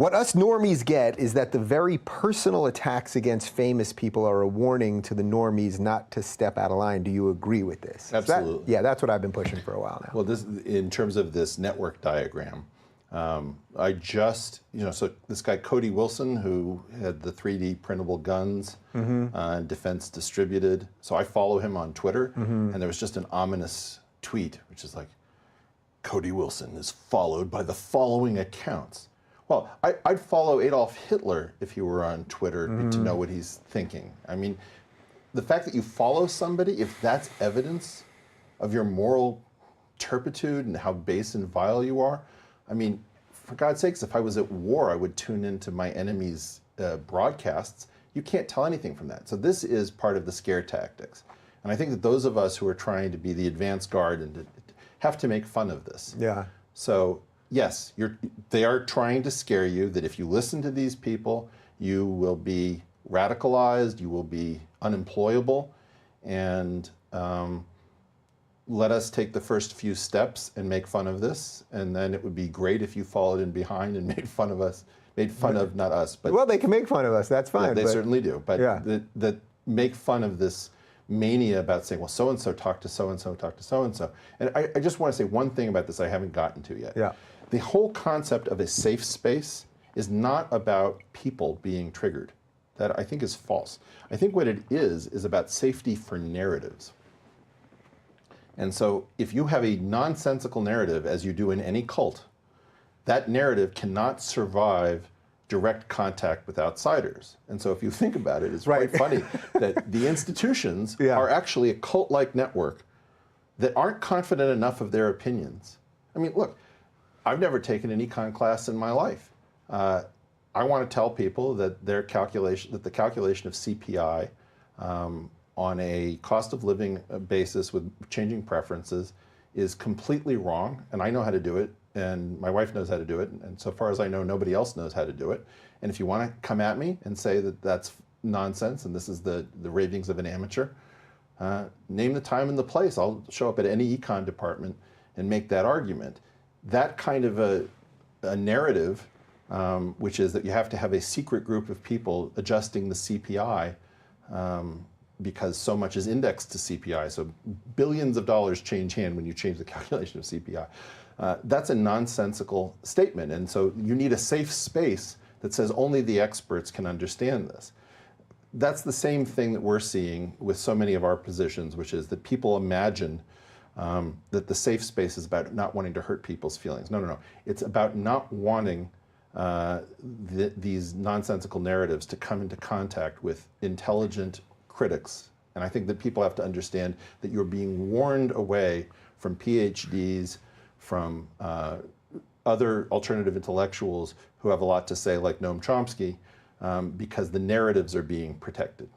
What us normies get is that the very personal attacks against famous people are a warning to the normies not to step out of line. Do you agree with this? Absolutely. Yeah, that's what I've been pushing for a while now. Well, this, in terms of this network diagram, I just, so this guy Cody Wilson, who had the 3D printable guns and Defense Distributed, so I follow him on Twitter, and there was just an ominous tweet, which is like, Cody Wilson is followed by the following accounts. Well, I'd follow Adolf Hitler if he were on Twitter to know what he's thinking. I mean, the fact that you follow somebody, if that's evidence of your moral turpitude and how base and vile you are, I mean, for God's sakes, if I was at war, I would tune into my enemy's broadcasts. You can't tell anything from that. So this is part of the scare tactics. And I think that those of us who are trying to be the advance guard and have to make fun of this. Yeah. So yes, they are trying to scare you that if you listen to these people, you will be radicalized, you will be unemployable, and let us take the first few steps and make fun of this, and then it would be great if you followed in behind and made fun of us, not us, but well, they can make fun of us. That's fine. yeah, they certainly do. But yeah. that make fun of this mania about saying, well, so and so talked to so and so, talked to so and so. And I just want to say one thing about this I haven't gotten to yet. Yeah. The whole concept of a safe space is not about people being triggered. That I think is false. I think what it is about safety for narratives. And so if you have a nonsensical narrative, as you do in any cult, that narrative cannot survive direct contact with outsiders. And so if you think about it, it's quite funny that the institutions are actually a cult-like network that aren't confident enough of their opinions. I mean, look, I've never taken an econ class in my life. I want to tell people that the calculation of CPI on a cost of living basis with changing preferences is completely wrong, and I know how to do it, and my wife knows how to do it, and so far as I know, nobody else knows how to do it. And if you want to come at me and say that that's nonsense and this is the ravings of an amateur, name the time and the place. I'll show up at any econ department and make that argument. That kind of a narrative, which is that you have to have a secret group of people adjusting the CPI because so much is indexed to CPI, so billions of dollars change hand when you change the calculation of CPI. That's a nonsensical statement, and so you need a safe space that says only the experts can understand this. That's the same thing that we're seeing with so many of our positions, which is that people imagine that the safe space is about not wanting to hurt people's feelings. No, no, no. It's about not wanting these nonsensical narratives to come into contact with intelligent critics. And I think that people have to understand that you're being warned away from PhDs, from other alternative intellectuals who have a lot to say, like Noam Chomsky, because the narratives are being protected.